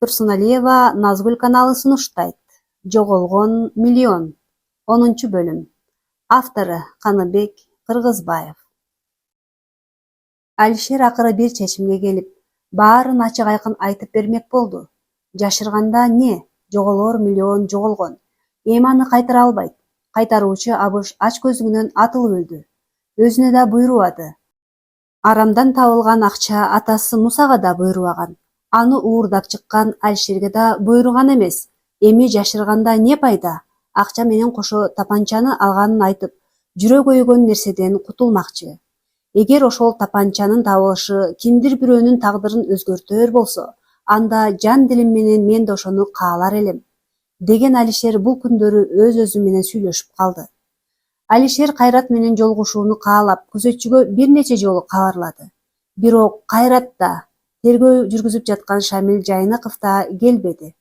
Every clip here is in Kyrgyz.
Турсуналиева Назгүл каналы сунуштайт. Жоголгон миллион. 10-бөлүм. Автору Каныбек Кыргызбаев. Алишер акыры бир чечимге келип, баарын ачык айкын айтып бермек болду. Жашырганда не? Жоголор миллион жоголгон. Эми аны кайтара албайт. Кайтаруучу Абыш ач көзүнөн атылып өлдү. Өзүнө да буйрубады. Арамдан табылган акча атасы Мусага да буйрубаган. Аны уурдап чыккан Алишерге да буйруган эмес. Эми жашырганда не пайда? Акча менен кошо тапанчаны алганын айтып, жүрөк өйгөн нерседен кутулмакчы. Эгер ошол тапанчанын табылышы кимдир бирөөнүн тагдырын өзгөртөр болсо, анда жан дилим менен мен да ошону каалар элем, деген Алишер бул күндөрү өз менен сүйлөшүп калды. Алишер Кайрат менен жолугушууну каалап, күзөтчүгө бир нече жолу кабарлады. Бирок Кайрат да, тергөө жүргүзүп жаткан Шамил Жайнаков да келбеди.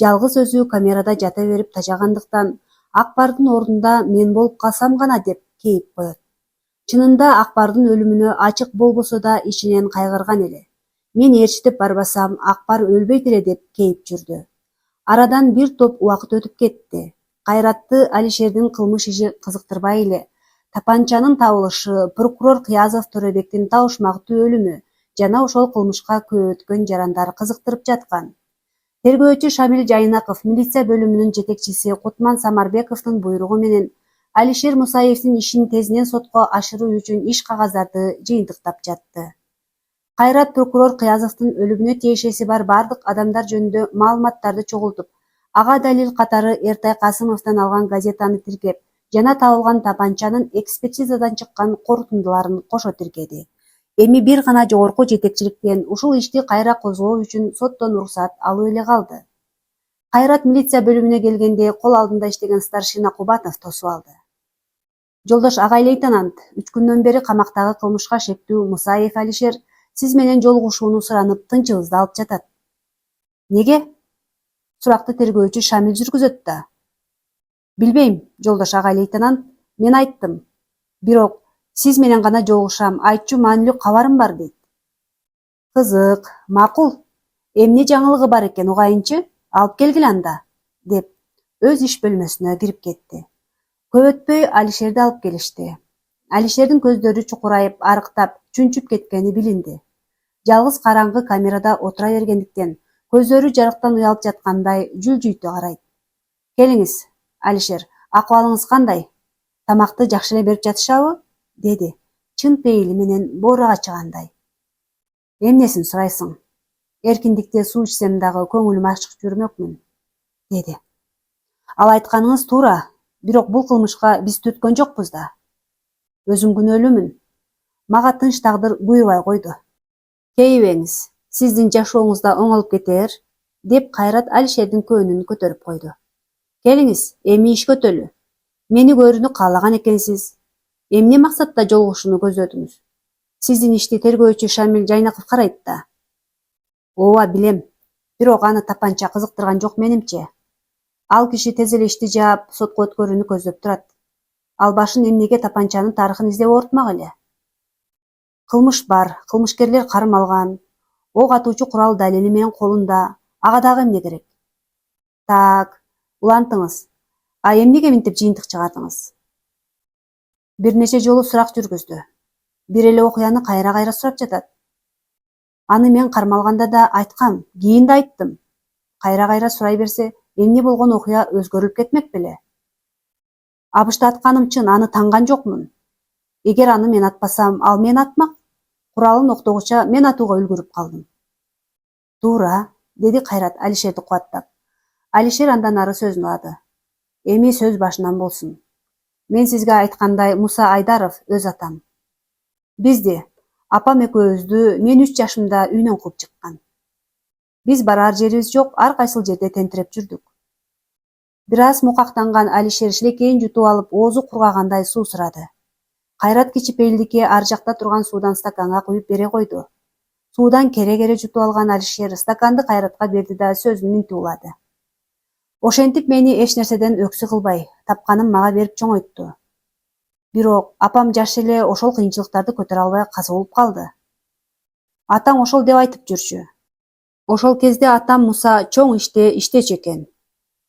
Жалгыз өзү камерада жата берип тажагандыктан, Акбардын ордунда мен болуп калсам гана деп кейип коет. Чынында Акбардын өлүмүнө ачык болбосо да ичинен кайгырган эле. Мен ээрчитип барбасам, Акбар өлбөйт эле деп кейип жүрдү. Арадан бир топ убакыт өтүп кетти. Кайратты Алишердин кылмыш иши кызыктырбай эле. Тапанчанын табылышы, прокурор Кыязов Төрөбектин табышмактуу өлүмү жана ошол кылмышка күбө өткөн жарандар кызыктырып жаткан. Тергөөчү Шамил Жайнаков милиция бөлүмүнүн жетекчиси Кутман Самарбековдун буйругу менен Алишер Мусаевдин ишин тезинен сотко ашыруу үчүн иш кагаздарды жыйынтыктап жатты. Кайрат прокурор Кыязовдун өлүмүнө тиешеси бар бардык адамдар жөнүндө маалыматтарды чогултуп, ага далил катары Эртай Касымовдон алган газетаны тиркеп, жана табылган тапанчанын экспертизадан чыккан корутундуларын кошо тиркеди. Эми бир гана жогорку жетекчиликтен ушул ишти кайра козгоо үчүн соттон уруксат алып эле калды. Кайрат милиция бөлүмүнө келгенде кол алдында иштеген старшина Кубатов тосуп алды. Жолдош агай лейтенант, 3 күндөн бери камактагы кылмышка шектүү Мусаев Алишер сиз менен жолугушууну суранып, тынчыбызды алып жатат. Неге? Суракты тергөөчү Шамил жүргүзөт да. Билбейм, жолдош агай лейтенант, мен айттым. Бирок сиз менен гана жолугушам, айтчу маанилүү кабарым бар дейт. Кызык, макул. Эмне жаңылыгы бар экен угайынчы? Алып келгиле анда, деп өз иш бөлмөсүнө кирип кетти. Көп өтпөй Алишерди алып келишти. Алишердин көздөрү чукурайып, арыктап, чүнчүп кеткени билинди. Жалгыз караңгы камерада отура бергендиктен көздөрү жарыктан уялып жаткандай жүлжүйтү карайт. Келиңиз, Алишер, акыбалыңыз кандай? Тамакты жакшы эле берип жатышабы? Деди, чын пейили менен боорага чыгандай. Эмнесин сурайсың? Эркиндикте суу ичсем дагы көңүлүм ачык жүрмөкмүн, деди. Ал айтканыңыз туура, бирок бул кылмышка биз түткөн жокпуз да. Өзүм күнөөлүүмүн. Мага тынч тагдыр буйрубай койду. Кейибеңиз, сиздин жашооңуз да оңолуп кетер, деп Кайрат Алишердин көөнүн көтөрүп койду. Келиңиз, эми ишке өтөлү. Мени көрүүнү каалаган экенсиз. Эмне максатта жолугушууну көздөдүңүз? Сиздин ишти тергөөчү Шамил Жайнаков карайт да. Ооба, билем. Бирок аны тапанча кызыктырган жок менимче. Ал киши тез эле ишти жаап, сотко өткөрүүнү көздөп турат. Ал башын эмнеге тапанчанын тарыхын издеп ортмак эле. Кылмыш бар, кылмышкерлер кармалган, ок атуучу курал далили менен колунда, ага дагы эмне керек? Так, улантыңыз. А эмнеге минтип жыйынтык чыгардыңыз? Бир нече жолу сурак жүргүздү. Бир эле окуяны кайра-кайра сурап жатат. Аны мен кармалганда да айткам, кийин да айттым. Кайра-кайра сурай берсе, эмне болгон окуя өзгөрүлүп кетмек беле? Абышты атканым чын, аны танган жокмун. Эгер аны мен атпасам, ал мени атмак. Куралын октогуча мен атууга үлгүрүп калдым. Туура, деди Кайрат Алишерди кубаттап. Алишер андан ары сөзүн алды. Эми сөз башынан болсун. Мен сизге айткандай Муса Айдаров өз атам. Бизди, апам экөөбүздү мен 3 жашымда үйүнөн кууп чыккан. Биз барар жерибиз жок, ар кайсыл жерде тентиреп жүрдүк. Бир аз мукактанган Алишер шилекейин жутуп алып, оозу кургагандай суу сурады. Кайрат кичипейилдикке ар жакта турган суудан стаканга куюп бере койду. Суудан кере-кере жутуп алган Алишер стаканды Кайратка берди да сөзүн минтип улады. Ошентип мени эч нерседен өксү кылбай, тапканын мага берип чоңойтту. Бирок апам жаш эле ошол кыйынчылыктарды көтөрө албай каза болуп калды. Атаң ошол деп айтып жүрчү. Ошол кезде атам Муса чоң иште иштечү экен.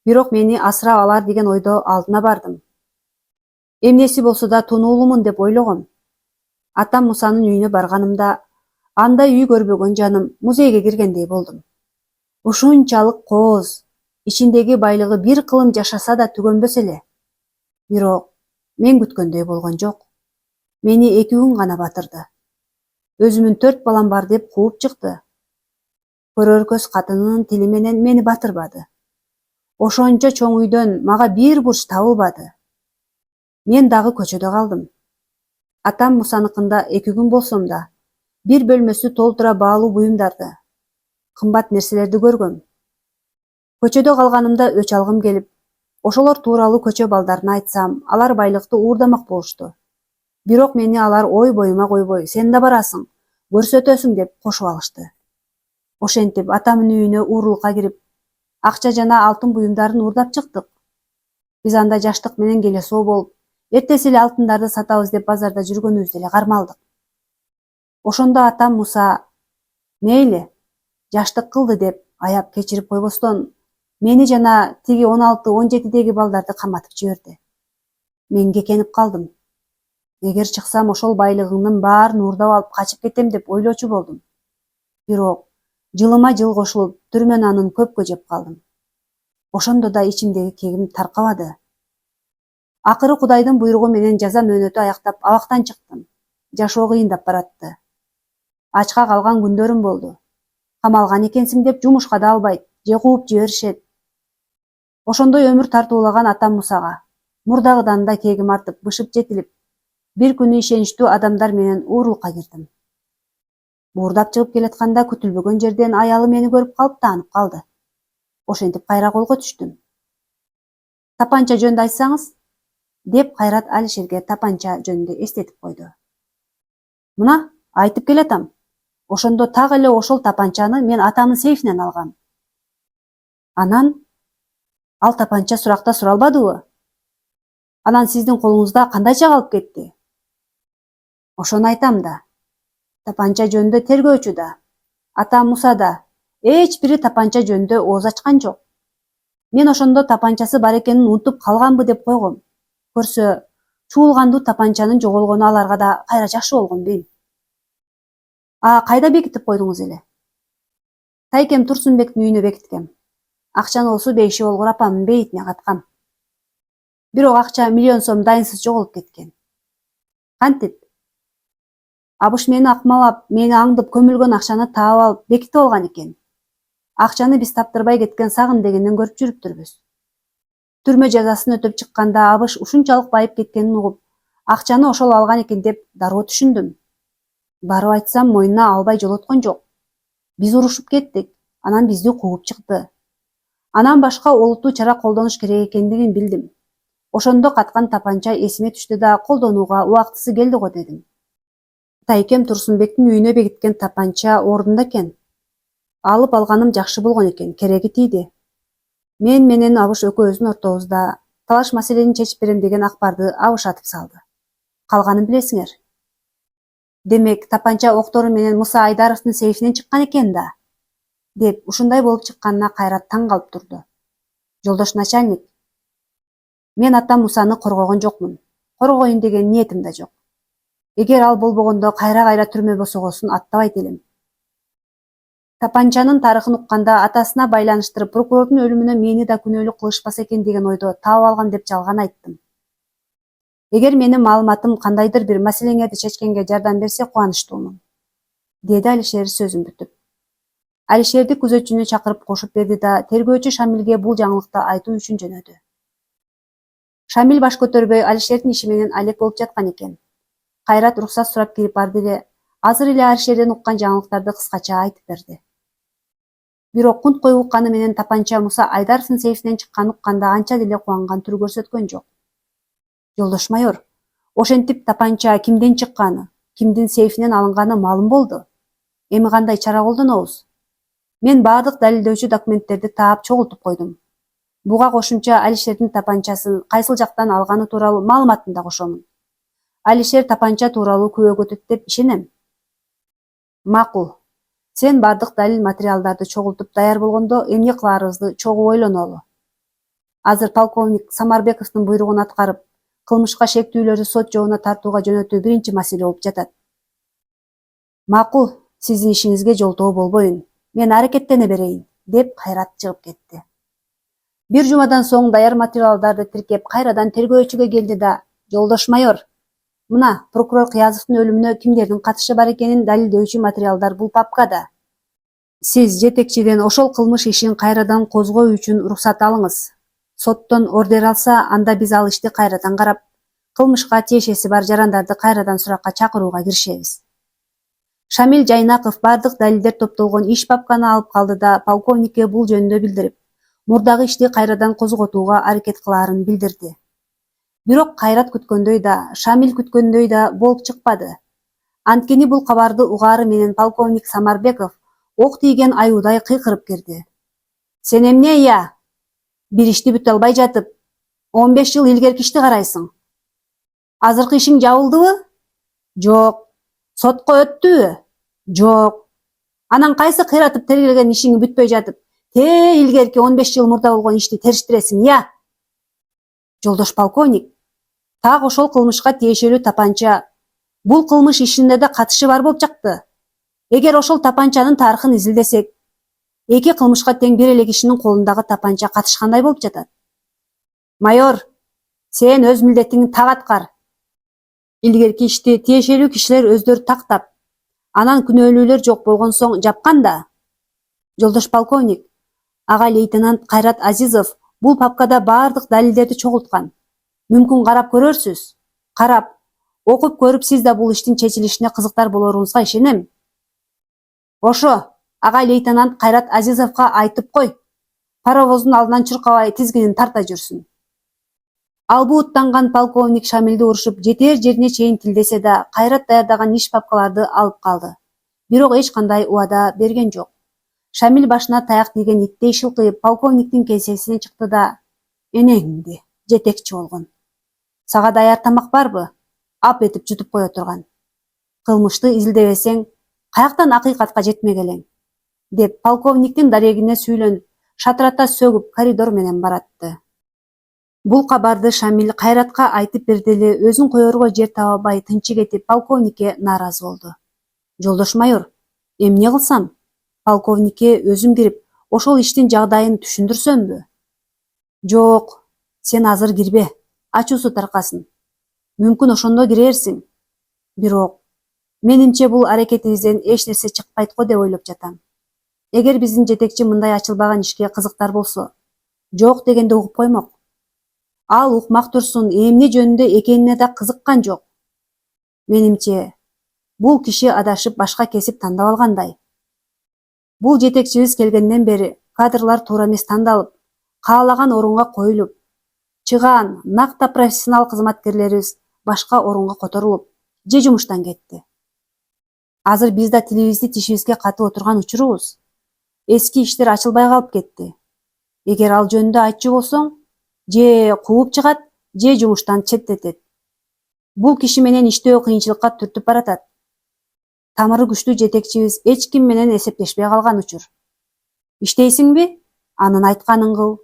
Бирок мени асырап алар деген ойдо алдына бардым. Эмнеси болсо да тунуулумун деп ойлогом. Атам Мусанын үйүнө барганымда андай үй көрбөгөн жаным музейге киргендей болдум. Ушунчалык кооз, ичиндеги байлыгы бир кылым жашаса да түгөнбөс эле. Бирок мен күткөндөй болгон жок. Мени 2 күн гана батырды. Өзүмүн 4 балам бар деп кууп чыкты. Көрөр көз катынынын тили менен мени батырбады. Ошончо чоң үйдөн мага бир бурч табылбады. Мен дагы көчөдө калдым. Атам Мусаныкында 2 күн болсом да, бир бөлмөсү толтура баалуу буюмдарды, кымбат нерселерди көргөм. Көчөдө калганымда өч алгым келип, ошолор тууралуу көчө балдарына айтсам, алар байлыкты уурдамак болушту. Бирок мени алар ой боюма койбой, сен да барасың, көрсөтөсүң деп кошуп алышты. Ошентип атамдын үйүнө уурулукка кирип, акча жана алтын буюмдарын уурдап чыктык. Биз анда жаштык менен келесоо болуп, эртеси эле алтындарды сатабыз деп базарда жүргөнүбүздө эле кармалдык. Ошондо атам Муса мейли, жаштык кылды деп аяп кечирип койбостон, мени жана тиги 16-17деги балдарды каматып жиберди. Мен кекенип калдым. Эгер чыксам ошол байлыгымдын баарын уурдап алып качып кетем деп ойлочу болдум. Бирок жылыма жыл кошулуп, түрмө нанын көпкө жеп калдым. Ошондо да ичимдеги кегим таркабады. Акыры Кудайдын буйругу менен жаза мөөнөтү аяктап абактан чыктым. Жашоо кыйындап баратты. Ачка калган күндөрүм болду. Камалган экенсиң деп жумушка да албайт, же кууп жиберишет. Ошондой өмүр тартуулаган атам Мусага мурдагыдан да кегим артып, бышып жетилип, бир күнү ишеничтүү адамдар менен уурулукка кирдим. Уурдап чыгып келатканда күтүлбөгөн жерден аялы мени көрүп калып таанып калды. Ошентип кайра колго түштүм. Тапанча жөнүндө айтсаңыз, деп Кайрат Алишерге тапанча жөнүндө эстетип койду. Мына, айтып келатам. Ошондо так эле ошол тапанчаны мен атамдын сейфинен алгам. Анан ал тапанча суракта суралбадыбы? Анан сиздин колуңузда кандайча калып кетти? Ошону айтам да. Тапанча жөнүндө тергөөчү да, атам Муса да эч бири тапанча жөнүндө ооз ачкан жок. Мен ошондо тапанчасы бар экенин унутуп калганбы деп койгом. Көрсө, чуулгандуу тапанчанын жоголгону аларга да кайра жакшы болгон дейм. Кайда бекитип койдуңуз эле? Тайкем Турсунбектин үйүнө бекиткем. Акчаны болсо бейиши болгор апамдын бейитине каткам. Бирок акча 1 миллион сом дайынсыз жоголуп кеткен. Кантип? Абыш мени акмалап, мени аңдып көмүлгөн акчаны таап алып, бекитип алган экен. Акчаны биз таптырбай кеткен сагын дегенден көрүп жүрүптүрбүз. Түрмө жазасын өтөп чыкканда Абыш ушунчалык байып кеткенин угуп, акчаны ошол алган экен деп дароо түшүндүм. Барып айтсам, мойнуна албай жолоткон жок. Биз урушуп кеттик, анан бизди кууп чыкты. Анан башка олуттуу чара колдонуш керек экендигин билдим. Ошондо каткан тапанча эсиме түштү да колдонууга убактысы келди го дедим. Тайкем Турсунбектин үйүнө бекиткен тапанча ордунда экен. Алып алганым жакшы болгон экен, кереги тийди. Мен менен Абыш экөөбүздүн ортобузда талаш маселени чечип берем деген акбарды Абыш атып салды. Калганын билесиңер. Демек, тапанча октору менен Муса Айдаровдун сейфинен чыккан экен да, деп ушундай болуп чыкканына Кайрат таң калып турду. Жолдош начальник, мен атам Мусаны коргогон жокмун. Коргоюн деген ниетим да жок. Эгер ал болбогондо кайра түрмө босогосун аттабайт элем. Тапанчанын тарыхын укканда атасына байланыштырып прокурордун өлүмүнө мени да күнөөлүү кылышпаса экен деген ойдо таап алган деп жалган айттым. Эгер менин маалыматым кандайдыр бир маселеңерди чечкенге жардам берсе кубанычтуумун, деди Алишер сөзүн бүтүп. Алишерди күзөтчүнү чакырып кошуп берди да тергөөчү Шамилге бул жаңылыкты айтуу үчүн жөнөдү. Шамил баш көтөрбөй Алишердин иши менен алек болуп жаткан экен. Кайрат уруксат сурап кирип барды эле азыр эле Алишерден уккан жаңылыктарды кыскача айтып берди. Бирок кунт коюп укканы менен тапанча Муса Айдаровдун сейфинен чыкканын укканда анча деле кубанган түр көрсөткөн жок. Жолдош майор, ошентип тапанча кимден чыкканы, кимдин сейфинен алынганы маалым болду. Эми кандай чара колдонобуз? Мен баардык далилдөөчү документтерди таап чогултуп койдум. Буга кошумча Алишердин тапанчасын кайсыл жактан алганы тууралуу маалыматын да кошомун. Алишер тапанча тууралуу күбө көтөт деп ишенем. Макул. Сен бардык далил материалдарды чогултуп даяр болгондо эмне кыларыбызды чогуу ойлонолу. Азыр полковник Самарбековдун буйругун аткарып, кылмышка шектүүлөрдү сот жобуна тартууга жөнөтүү биринчи маселе болуп жатат. Макул, сиздин ишиңизге жолтоо болбоюн. Мен аракеттене берейин, деп Кайрат чыгып кетти. Бир жумадан соң даяр материалдарды тиркеп, кайрадан тергөөчүгө келди да: "Жолдош майор, мына прокурор Кыязовдун өлүмүнө кимдердин катышы бар экенин далилдөөчү материалдар бул папкада. Сиз жетекчиден ошол кылмыш ишин кайрадан козгоо үчүн уруксат алыңыз. Соттон ордер алса, анда биз ал ишти кайрадан карап, кылмышка тиешеси бар жарандарды кайрадан суракка чакырууга киришебиз." Шамил Жайнаков бардык далилдер топтолгон иш папканы алып калды да полковникке бул жөнүндө билдирип, мурдагы ишти кайрадан козготууга аракет кылаарын билдирди. Бирок Кайрат күткөндөй да, Шамил күткөндөй да болуп чыкпады. Анткени бул кабарды угаары менен полковник Самарбеков ок тийген аюудай кыйкырып кирди. "Сен эмне я? Бир ишти бүтө албай жатып, 15 жыл илгерки ишти карайсың. Азыркы ишиң жабылдыбы? Жок. Сотко өттүбү? Жок. Анан кайсы кыйратып тергелген ишиң бүтпөй жатып, илгерки 15 жыл мурда болгон ишти териштиресиң, я?" "Жолдош полковник, так ошол кылмышка тиешелүү тапанча бул кылмыш ишине да катышы бар болуп чыкты. Эгер ошол тапанчанын тарыхын изилдесек, эки кылмышка тең бир эле кишинин колундагы тапанча катышкандай болуп жатат. Майор, сен өз милдетиңди так аткар. Илгерки ишти тиешелүү кишилер өздөрү тактап, анан күнөөлүүлөр жок болгон соң жапкан да. Жолдош полковник, ага лейтенант Кайрат Азизов бул папкада бардык далилдерди чогулткан. Мүмкүн карап көрөрсүз. Карап, окуп көрүп сиз да бул иштин чечилишине кызыктар болоруңузга ишенем. Ошо, ага лейтенант Кайрат Азизовго айтып кой, паровоздун алдынан чуркабай тизгинин тарта жүрсүн." Ал бууттанган полковник Шамилди урушуп жетер жерине чейин тилдесе да, Кайрат даярдаган иш папкаларды алып калды. Бирок эч кандай убада берген жок. Шамил башына таяк тийген иттей шылкыйып полковниктин кеңсесине чыкты да: "Энеңди, жетекчи болгон. Сага даяр тамак барбы? Ап этип жутуп кое турган. Кылмышты изилдебесең, каяктан акыйкатка жетмек элең?" деп полковниктин дарегине сүйлөнүп, шатырата сөгүп коридор менен баратты. Бул кабарды Шамил Кайратка айтып берди эле өзүн коерго жер таба албай тынчы кетип, полковникке нааразы болду. "Жолдош майор, эмне кылсам? Полковникке өзүм кирип, ошол иштин жагдайын түшүндүрсөмбү?" "Жок, сен азыр кирбе, ачуусу таркасын. Мүмкүн ошондо кирерсиң. Бирок, менимче бул аракетибизден эч нерсе чыкпайт го деп ойлоп жатам. Эгер биздин жетекчи мындай ачылбаган ишке кызыктар болсо, жок дегенде угуп коймок. Ал укмак турсун, эмне жөнүндө экенине да кызыккан жок. Менимче, бул киши адашып башка кесип тандап алгандай. Бул жетекчибиз келгенден бери кадрлар туура эмес тандалып, каалаган орунга коюлуп, чыгаан, накта профессионал кызматкерлерибиз башка орунга которулуп, же жумуштан кетти. Азыр биз да тилибизди тишибизге катып отурган учурубуз. Эски иштер ачылбай калып кетти. Эгер ал жөнүндө айтчу болсоң, же кууп чыгат, же жумуштан четтетет. Бул киши менен иштөө кыйынчылыкка түртүп баратат. Тамыры күчтүү жетекчибиз эч ким менен эсептешпей калган учур. Иштейсиңби? Анын айтканын кыл.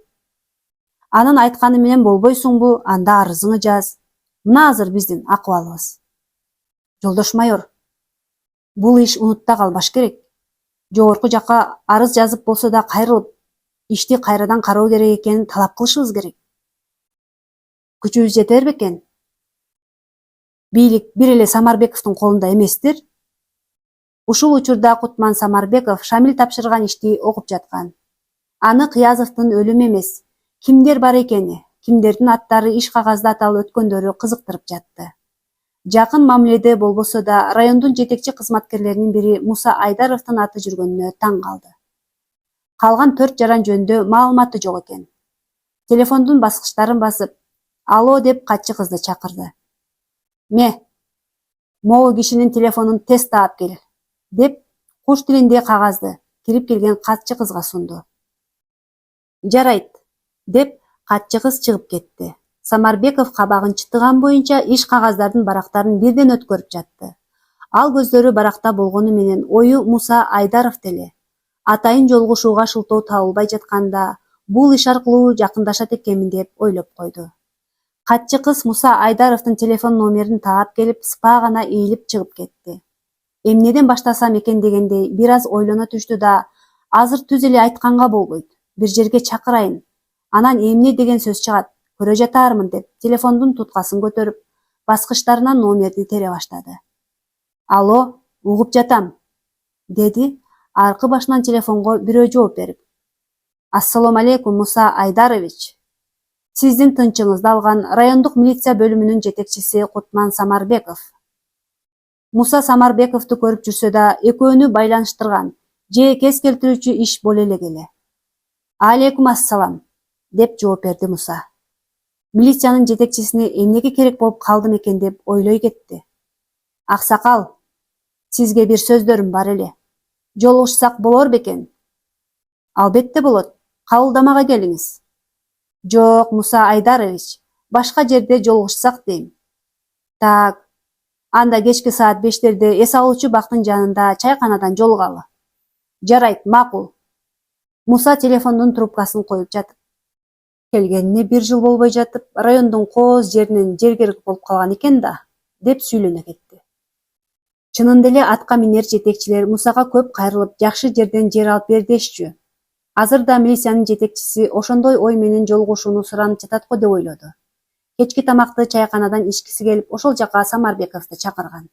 Анын айтканы менен болбойсуңбу? Анда арызыңы жаз. Мына азыр биздин акыбалыбыз. Жолдош майор, бул иш унутта калбаш керек. Жогорку жакка арыз жазып болсо да кайрылып, ишти кайрадан кароо керек экенин талап кылышыбыз керек. Күчүбүз жетер бекен? Бийлик бир эле Самарбековдун колунда эместир. Ушул учурда Кутман Самарбеков Шамил тапшырган ишти окуп жаткан. Аны Кыязовдун өлүмү эмес, кимдер бар экени, кимдердин аттары иш кагазда аталып өткөндөрү кызыктырып жатты. Жакын мамиледе болбосо да райондун жетекчи кызматкерлеринин бири Муса Айдаровдун аты жүргөнүнө таң калды. Калган 4 жаран жөнүндө маалыматы жок экен. Телефондун баскычтарын басып, "Алло" деп катчы кызды чакырды. Могу кишинин телефонун тез таап кел", деп куш тилинде кагазды кирип келген катчы кызга сунду. "Жарайт", деп катчы кыз чыгып кетти. Самарбеков кабагын чытыган боюнча иш кагаздардын барактарын бирден өткөрүп жатты. Ал көздөрү баракта болгону менен ою Муса Айдаров деле. Атайын жолугушууга шылтоо табылбай жатканда бул иш аркылуу жакындашат экенмин деп ойлоп койду. Катчы кыз Муса Айдаровдун телефон номерин таап келип, спа гана ийилип чыгып кетти. Эмнеден баштасам экен дегендей бир аз ойлоно түштү да, азыр түз эле айтканга болбойт. Бир жерге чакырайын. Анан эмне деген сөз чыгат, көрө жатаармын деп телефондун туткасын көтөрүп, баскычтарынан номерди тере баштады. Алло, угуп жатам, деди аркы башынан телефонго бирөө жооп берип. Ассалому алейкум, Муса Айдарович. Сиздин тынчыңызды алган райондук милиция бөлүмүнүн жетекчиси Кутман Самарбеков. Муса Самарбековду көрүп жүрсө да, экөөнү байланыштырган же кез келтирүүчү иш боло элек. Алейкум ассалам, деп жооп берди Муса. Милициянын жетекчисине эмнеге керек болуп калдым экен деп ойлой кетти. Аксакал, сизге бир сөздөрүм бар эле. Жолугушсак болор бекен? Албетте болот. Кабылдамага келиңиз. Жок, Муса Айдарович, башка жерде жолугушсак дейм. Так, анда кечки саат 5-терде эс алуучу бактын жанында чайканадан жолугалы. Жарайт, макул. Муса телефондун трубкасын коюп жатып. Келгенине 1 жыл болбой жатып, райондун кооз жеринен жергерик болуп калган экен да, деп сүйлөнө кетти. Чынында эле атка минер жетекчилер Мусага көп кайрылып, жакшы жерден жер алып бер дешчү. Азыр да милициянын жетекчиси ошондой ой менен жолугушууну суранып жатат го деп ойлоду. Кечки тамакты чайканадан ичкиси келип, ошол жака Самарбековду чакырган.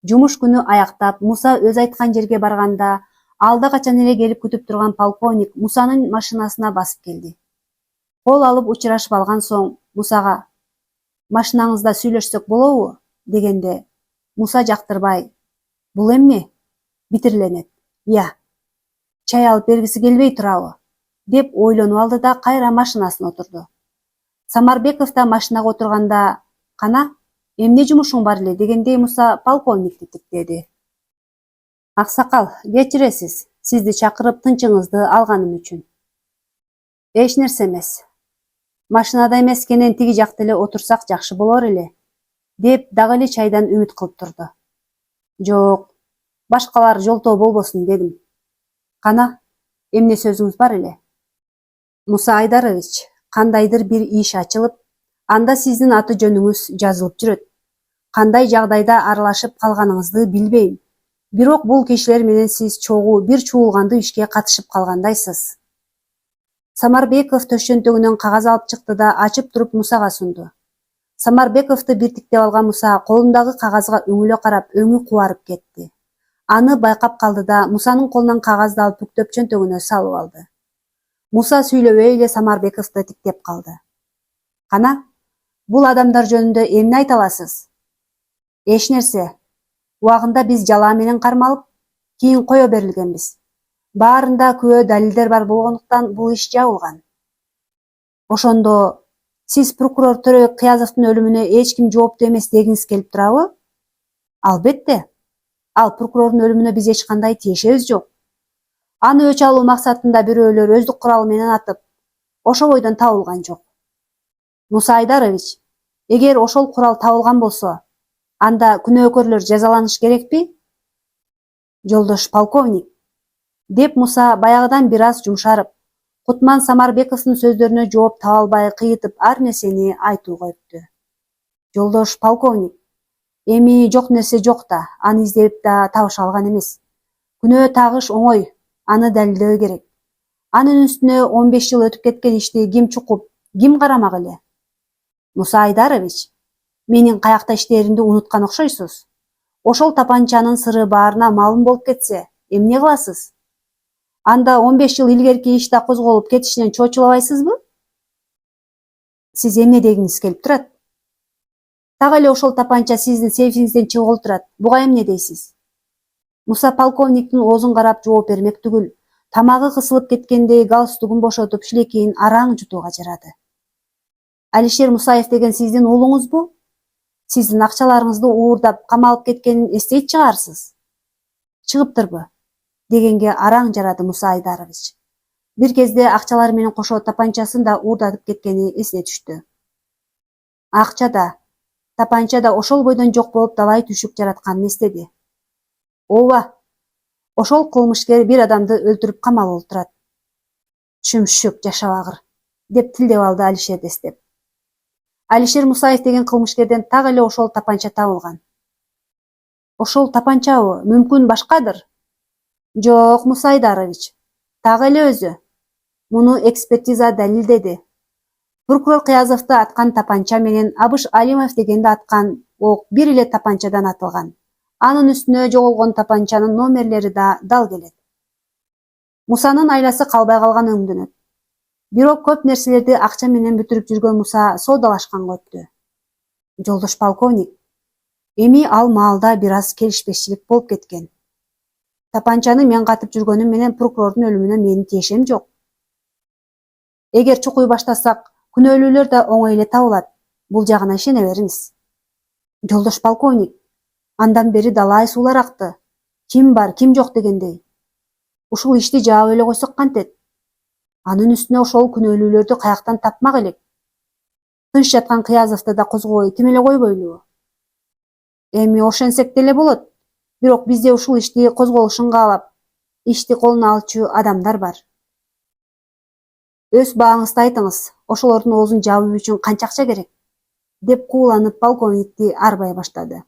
Жумуш күнү аяктап, Муса өз айткан жерге барганда, алда качан эле келип күтүп турган полковник Мусанын машинасына басып келди. Кол алып учурашып алган соң Мусага машинаңызда сүйлөшсөк болобу дегенде, Муса жактырбай, бул эмне? Битирленет. Я, чай алып бергиси келбей турабы? Деп ойлонуп алды да кайра машинасына отурду. Самарбеков да машинага отурганда, кана, эмне жумушуң бар эле дегендей Муса полковникти тиктеди. Аксакал, кечиресиз, сизди чакырып тынчыңызды алганым үчүн. Эч нерсе эмес. Машинада эмес, кенен тиги жакта эле отурсак жакшы болор эле, деп дагы эле чайдан үмүт кылып турду. Жок, башкалар жолтоо болбосун дедим. Кана, эмне сөзүңүз бар эле? Муса Айдарович, кандайдыр бир иш ачылып, анда сиздин аты жөнүңүз жазылып жүрөт. Кандай жагдайда аралашып калганыңызды билбейм. Бирок бул кишилер менен сиз чогуу бир чуулгандуу ишке катышып калгандайсыз. Самарбеков төшөнтөгүнөн кагаз алып чыкты да ачып туруп Мусага сунду. Самарбековду биртиктеп алган Муса колундагы кагазга үңүлө карап, өңү кубарып кетти. Аны байкап калды да Мусанын колунан кагазды алып бүктөп чөнтөгүнө салып алды. Муса сүйлөбөй эле Самарбековду тиктеп калды. Кана, бул адамдар жөнүндө эмне айта аласыз? Эч нерсе. Убагында биз жалаа менен кармалып, кийин кое берилгенбиз. Баарында күбө далилдер бар болгондуктан бул иш жабылган. Ошондо сиз прокурор Төрөбек Кыязовдун өлүмүнө эч ким жооптуу эмес дегиңиз келип турабы? Албетте. Ал прокурордун өлүмүнө биз эч кандай тиешебиз жок. Аны өч алуу максатында бирөөлөр өздүк куралы менен атып, ошол бойдон табылган жок. Муса Айдарович, эгер ошол курал табылган болсо, анда күнөөкөрлөр жазаланыш керекпи? Жолдош полковник, деп Муса баягыдан бир аз жумшарып, Кутман Самарбековдун сөздөрүнө жооп таба албай кыйытып ар нерсени айтууга өттү. Жолдош полковник, эми жок нерсе жок да, аны издеп да табыша алган эмес. Күнөө тагыш оңой, аны далилдөө керек. Анын үстүнө 15 жыл өтүп кеткен ишти ким чукуп, ким карамак эле? Муса Айдарович, менин каякта иштээримди унуткан окшойсуз. Ошол тапанчанын сыры баарына маалым болуп кетсе, эмне кыласыз? Анда 15 жыл илгерки иш да козголуп кетишинен чочулабайсызбы? Сиз эмне дегиңиз келип турат? Так эле ошол тапанча сиздин сейфиңизден чыгып отурат. Буга эмне дейсиз? Муса полковниктин оозун карап жооп бермек түгүл, тамагы кысылып кеткендей галстугун бошотуп шилекейин араң жутууга жарады. Алишер Мусаев деген сиздин уулуңузбу? Сиздин акчаларыңызды уурдап камалып кеткенин эстейт чыгарсыз. Чыгыптырбы? Дегенге араң жарады Муса Айдарович. Бир кезде акчалар менен кошо тапанчасын да уурдатып кеткени эсине түштү. Акча да, Тапанча да ошол бойдон жок болуп далай түшүк жаратканын эстеди. Ооба, ошол кылмышкер бир адамды өлтүрүп камалып отурат. Чүмшүк жашабагыр, деп тилдеп алды Алишер дестеп. Алишер Мусаев деген кылмышкерден так эле ошол тапанча табылган. Ошол тапанчабы, мүмкүн башкадыр? Жок, Муса Айдарович, так эле өзү. Муну экспертиза далилдеди. Прокурор Кыязовду аткан тапанча менен Абыш Алимов дегенди аткан ок бир эле тапанчадан атылган. Анын үстүнө жоголгон тапанчанын номерлери да дал келет. Мусанын айласы калбай калган өңдөнөт. Бирок көп нерселерди акча менен бүтүрүп жүргөн Муса соодалашканга өттү. Жолдош полковник, эми ал маалда бир аз келишпешчилик болуп кеткен. Тапанчаны мен катып жүргөнүм менен прокурордун өлүмүнө менин тиешем жок. Эгер чукуй баштасак, күнөөлүүлөр да оңой эле табылат. Бул жагына ишене бериңиз. Жолдош полковник, андан бери далай суулар акты. Ким бар, ким жок дегендей. Ушул ишти жаап эле койсок кантет? Анын үстүнө ошол күнөөлүүлөрдү каяктан тапмак элек? Тынч жаткан Кыязовду да козгобой тим эле койбойлубу? Эми ошентсек деле болот. Бирок бизде ушул ишти козголушун каалап, ишти колуна алчу адамдар бар. Өз бааңызды айтыңыз, ошолордун оозун жаабуу үчүн канча акча керек? Деп кууланып полковникти арбай баштады.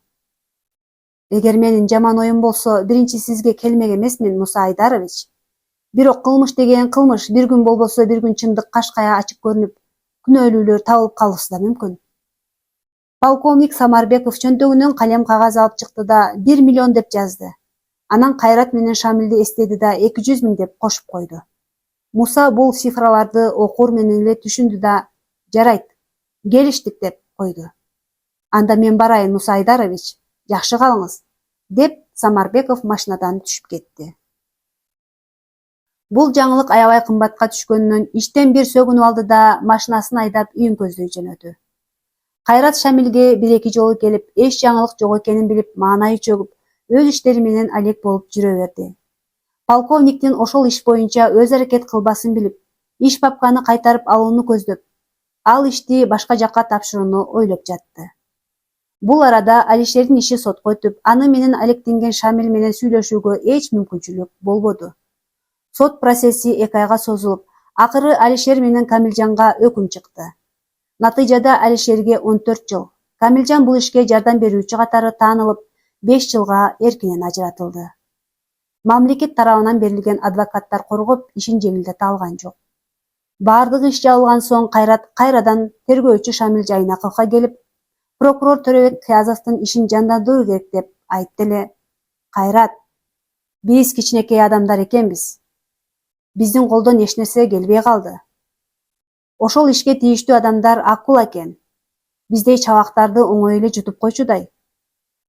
Эгер менин жаман оюм болсо, биринчи сизге келмек эмесмин, Муса Айдарович. Бирок кылмыш деген кылмыш, бир күн болбосо бир күн чындык кашкая ачык көрүнүп, күнөөлүүлөр табылып калышы да мүмкүн. Полковник Самарбеков чөнтөгүнөн калем кагаз алып чыкты да 1 миллион деп жазды. Анан Кайрат менен Шамилди эстеди да 200 000 деп кошуп койду. Муса бул цифраларды окур менен эле түшүндү да жарайт, келиштик деп койду. Анда мен барайын, Муса Айдарович, жакшы калыңыз, деп Самарбеков машинадан түшүп кетти. Бул жаңылык аябай кымбатка түшкөнүнөн иштен бир сөгүнүп алды да машинасын айдап үйүн көздөй жөнөдү. Кайрат Шамилге бир-эки жолу келип, эч жаңылык жок экенин билип, маанайы чөгүп, өз иштери менен алек болуп жүрө берди. Полковниктин ошол иш боюнча өз аракет кылбасын билип, иш папканы кайтарып алууну көздөп, ал ишти башка жакка тапшырууну ойлоп жатты. Бул арада Алишердин иши сотко өтүп, аны менен алектенген Шамил менен сүйлөшүүгө эч мүмкүнчүлүк болбоду. Сот процесси 2 айга созулуп, акыры Алишер менен Камилжанга өкүм чыкты. Натыйжада Алишерге 14 жыл, Камилжан бул ишке жардам берүүчү катары таанылып, 5 жылга эркинен ажыратылды. Мамлекет тарабынан берилген адвокаттар коргоп, ишин жеңилдете алган жок. Бардык иш жабылган соң Кайрат кайрадан тергөөчү Шамил Жайнаковго келип, прокурор Төрөбек Кыязовдун ишин жандандыруу керек деп айтты эле. Кайрат, биз кичинекей адамдар экенбиз. Биздин колдон эч нерсе келбей калды. Ошол ишке тийиштүү адамдар акыл экен. Биздей чабактарды оңой эле жутуп койчудай.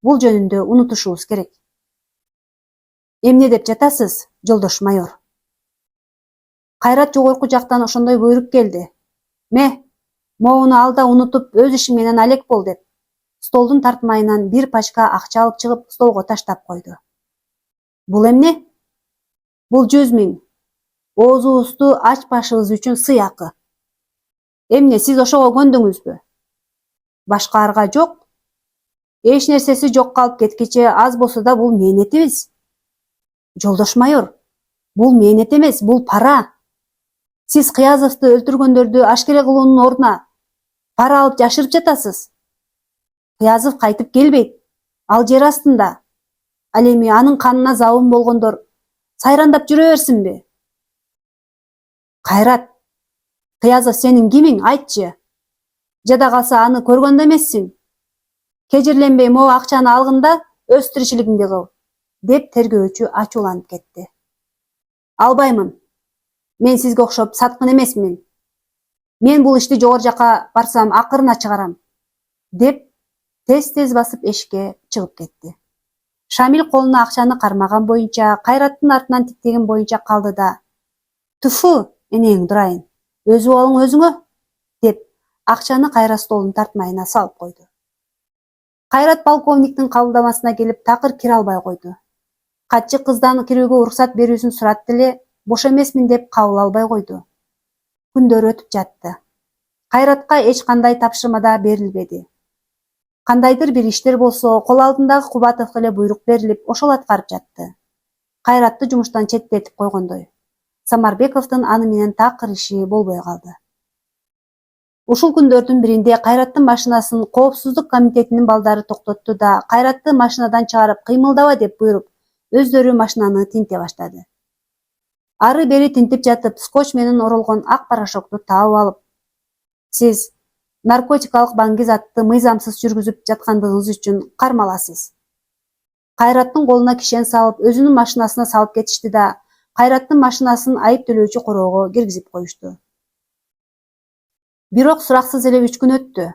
Бул жөнүндө унутушубуз керек. Эмне деп жатасыз, жолдош майор? Кайрат жогорку жактан ошондой буйрук келди. Моуну ал да унутуп, өз ишиң менен алек бол деп, столдун тартмайынан бир пачка акча алып чыгып, столго таштап койду. Бул эмне? Бул 100 000. Оозубузду ачпашыбыз үчүн сыйакы. Эмне, сиз ошого көндүңүзбү? Башка арга жок? Эч нерсеси жок калып кеткиче аз болсо да бул мээнетибиз. Жолдош майор, бул мээнет эмес, бул пара. Сиз Кыязовду өлтүргөндөрдү ашкере кылуунун ордуна пара алып жашырып жатасыз. Кыязов кайтып келбейт. Ал жер астында. Ал эми анын канына забын болгондор сайрандап жүрө берсинби? Кайрат, Кыязов сенин кимиң, айтчы. Жада калса аны көргөн да эмессиң. Кежирленбей могу акчаны алгын да өз тиричилигиңди кыл, деп тергөөчү ачууланып кетти. Албаймын. Мен сизге окшоп саткын эмесмин. Мен бул ишти жогору жака барсам акырына чыгарам, деп тез басып эшикке чыгып кетти. Шамил колуна акчаны кармаган боюнча, Кайраттын артынан тиктеген боюнча калды да, туфу, энең дурайын, өзү болуң өзүңө, деп акчаны кайра столдун тартмайына салып койду. Кайрат полковниктин кабылдамасына келип такыр кире албай койду. Катчы кыздан кирүүгө уруксат берүүсүн суратты эле, бош эмесмин деп кабыл албай койду. Күндөр өтүп жатты. Кайратка эч кандай тапшырма да берилбеди. Кандайдыр бир иштер болсо, кол алдындагы Кубатовго эле буйрук берилип, ошол аткарып жатты. Кайратты жумуштан четтетип койгондой. Самарбековдун аны менен такыр иши болбой калды. Ушул күндөрдүн биринде Кайраттын машинасын Коопсуздук комитетинин балдары токтотту да Кайратты машинадан чыгарып кыймылдаба деп буйруп, өздөрү машинаны тинте баштады. Ары бери тинтип жатып, скотч менен оролгон ак порошокту таап алып, сиз наркотикалык баңгизатты мыйзамсыз жүргүзүп жаткандыгыңыз үчүн кармаласыз. Кайраттын колуна кишен салып, өзүнүн машинасына салып кетишти да Кайраттын машинасын айыптөлөөчү короого киргизип коюшту. Бирок сураксыз эле 3 күн өттү.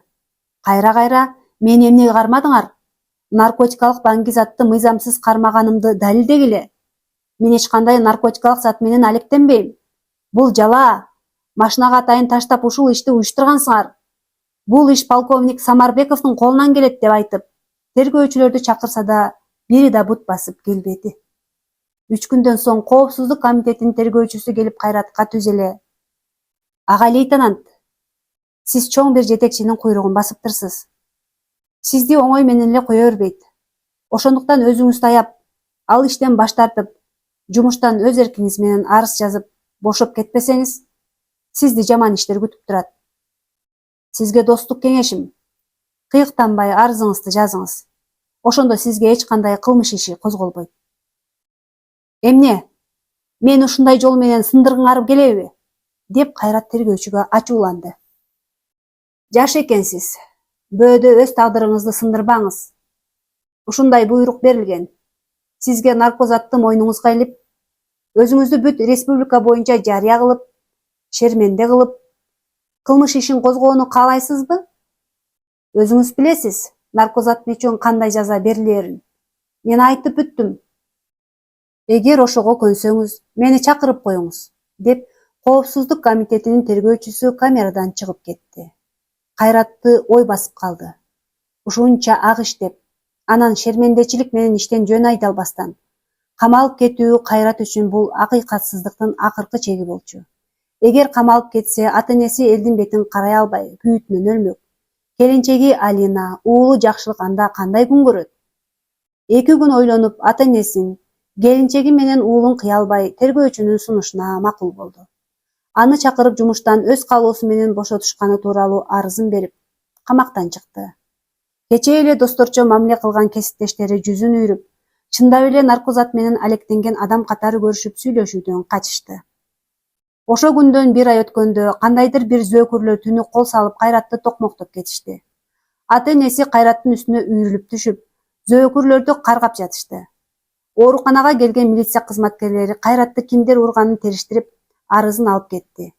Кайра мени эмнеге кармадыңар? Наркотикалык баңгизатты мыйзамсыз кармаганымды далилдегиле. Мен эч кандай наркотикалык зат менен алектенбейм. Бул жала. Машинага атайын таштап ушул ишти уюштургансыңар. Бул иш полковник Самарбековдун колунан келет деп айтып, тергөөчүлөрдү чакырса да, бири да бут басып келбеди. 3 күндөн соң Коопсуздук комитетинин тергөөчүсү келип Кайратка түз эле: "Ага лейтенант, сиз чоң бир жетекчинин куйругун басыптырсыз. Сизди оңой менен эле кое бербейт. Ошондуктан өзүңүздү аяп, ал иштен баш тартып, жумуштан өз эркиңиз менен арыз жазып, бошоп кетпесеңиз, сизди жаман иштер күтүп турат. Сизге достук кеңешим: кыйыктанбай арызыңызды жазыңыз. Ошондо сизге эч кандай кылмыш иши козголбойт." "Эмне? Мен ушундай жол менен сындыргыңар келеби?" деп Кайрат тергөөчүгө ачууланды. "Жаш экенсиз. Бөөдө өз тагдырыңызды сындырбаңыз. Ушундай буйрук берилген. Сизге наркозатты мойнуңузга илип, өзүңүздү бүт республика боюнча жарыя кылып, шерменде кылып, кылмыш ишин козгоону каалайсызбы? Өзүңүз билесиз, наркозат үчүн кандай жаза берилерин. Мен айтып бүттүм. Эгер ошого көнсөңүз, мени чакырып коюңуз", деп Коопсуздук комитетинин тергөөчүсү камерадан чыгып кетти. Кайратты ой басып калды. Ушунча ак иштеп, анан шермендечилик менен иштен жөн айда албастан камалып кетүү Кайрат үчүн бул акыйкатсыздыктын акыркы чеги болчу. Эгер камалып кетсе, ата-энеси элдин бетин карай албай, күйүүтүнөн өлмөк. Келинчеги Алина, уулу Жакшылык анда кандай күн көрөт? 2 күн ойлонуп, ата-энесин, келинчеги менен уулун кыя албай, тергөөчүнүн сунушуна макул болду. Аны чакырып жумуштан өз каалоосу менен бошотушканы тууралуу арызын берип, камактан чыкты. Кечээ эле досторчо мамиле кылган кесиптештери жүзүн үйрүп, чындап эле наркозат менен алектенген адам катары көрүшүп сүйлөшүүдөн качышты. Ошо күндөн 1 ай өткөндө кандайдыр бир зөөкүрлөр түнү кол салып Кайратты токмоктоп кетишти. Ата-энеси Кайраттын үстүнө үйрүлүп түшүп, зөөкүрлөрдү каргап жатышты. Ооруканага келген милиция кызматкерлери Кайратты кимдер урганын териштирип, арызын алып кетти.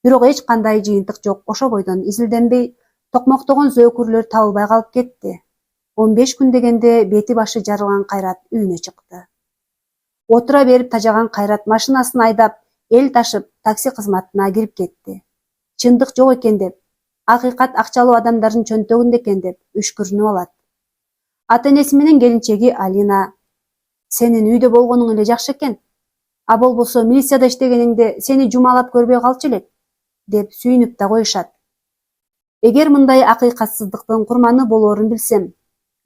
Бирок эч кандай жыйынтык жок. Ошо бойдон изилденбей, токмоктогон зөөкүрлөр табылбай калып кетти. 15 күн дегенде бети башы жарылган Кайрат үйүнө чыкты. Отура берип тажаган Кайрат машинасын айдап, эл ташып, такси кызматына кирип кетти. Чындык жок экен деп, акыйкат акчалуу адамдардын чөнтөгүндө экен деп үшкүрүнүп алат. Ата-энеси менен келинчеги Алина: "Сенин үйдө болгонуң эле жакшы экен. А болбосо милицияда иштегениңде сени жумалап көрбөй калчу элек", деп сүйүнүп да коюшат. Эгер мындай акыйкатсыздыктын курманы болоорун билсем,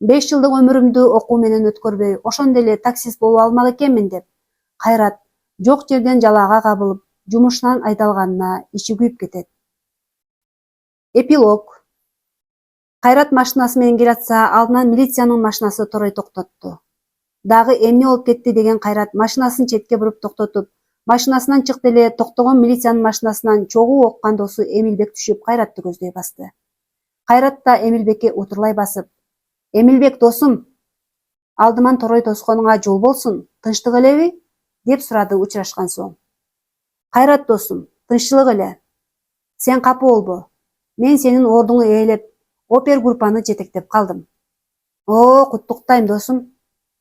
5 жылдык өмүрүмдү окуу менен өткөрбөй, ошондо эле таксист болуп алмак экенмин деп, Кайрат жок жерден жалаага кабылып, жумушунан айдалганына ичи күйүп кетет. Эпилог. Кайрат машинасы менен келатса, алдынан милициянын машинасы торой токтотту. Дагы эмне болуп кетти деген Кайрат машинасын четке буруп токтотуп, машинасынан чыкты эле токтогон милициянын машинасынан чогуу оккан досу Эмилбек түшүп Кайратты көздөй басты. Кайрат да Эмилбекке утурлай басып: "Эмилбек досум, алдыман торой тосконуңа жол болсун, тынчтык элеби?" деп сурады учурашкан соң. "Кайрат досум, тынччылык эле. Сен капы болбо. Мен сенин ордуңу ээлеп, опергруппаны жетектеп калдым." "О, куттуктайм досум.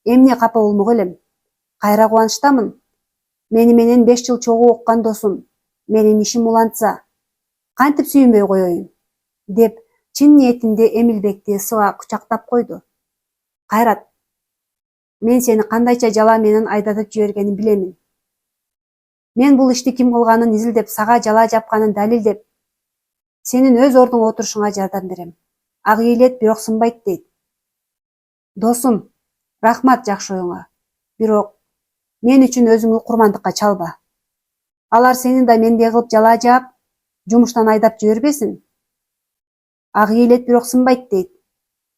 Эмне капа болмок элем. Кайра кубанычтамын. Мени менен 5 жыл чогуу оккан досум, менин ишим улантса, кантип сүйүнбөй коеюн?" деп чын ниетинде Эмилбекти сыга кучактап койду. "Кайрат, мен сени кандайча жала менен айдатып жибергенин билемин. Мен бул ишти ким кылганын изилдеп, сага жала жапканын далилдеп, сенин өз ордуңа отурушуңа жардам берем. Ак ийилет бирок сынбайт дейт. Досум, рахмат жакшы оюңа. Бирок мен үчүн өзүңдү курмандыкка чалба. Алар сени да мендей кылып жалаа жаап, жумуштан айдап жибербесин. Ак ийилет бирок сынбайт дейт.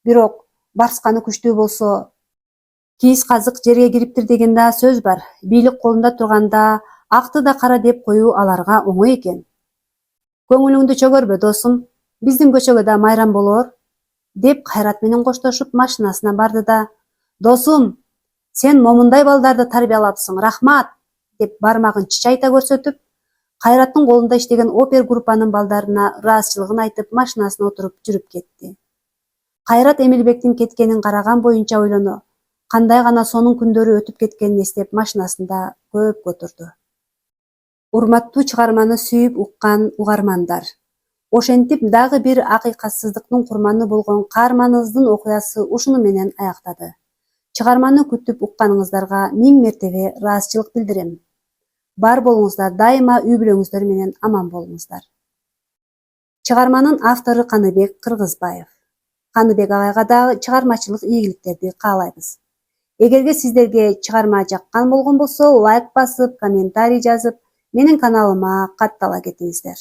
Бирок барсканы күчтүү болсо, кийиз казык жерге кириптир деген да сөз бар. Бийлик колунда турганда акты да кара деп коюу аларга оңой экен. Көңүлүңдү чөгөрбө, досум. Биздин көчөгө да майрам болоор, деп Кайрат менен коштошуп машинасына барды да, досум, сен момундай балдарды тарбиялапсың, рахмат, деп бармагын чычайта көрсөтүп, Кайраттын колунда иштеген опер группанын балдарына ыраазычылыгын айтып, машинасына отуруп жүрүп кетти. Кайрат Эмилбектин кеткенин караган боюнча ойлоно, кандай гана сонун күндөрү өтүп кеткенин эстеп машинасында көп отурду. Урматтуу чыгарманы сүйүп уккан угармандар, ошентип дагы бир акыйкатсыздыктын курманы болгон каарманыбыздын окуясы ушуну менен аяктады. Чыгарманы күтүп укканыңыздарга 1000 мертебе ыраазычылык билдирем. Бар болуңуздар, дайыма үй бүлөңүздөр менен аман болуңуздар. Чыгарманын автору Каныбек Кыргызбаев. Каныбек агайга дагы чыгармачылык ийгиликтерди каалайбыз. Эгерге сиздерге чыгарма жаккан болгон болсо, лайк басып, комментарий жазып, менин каналыма каттала кетиңиздер.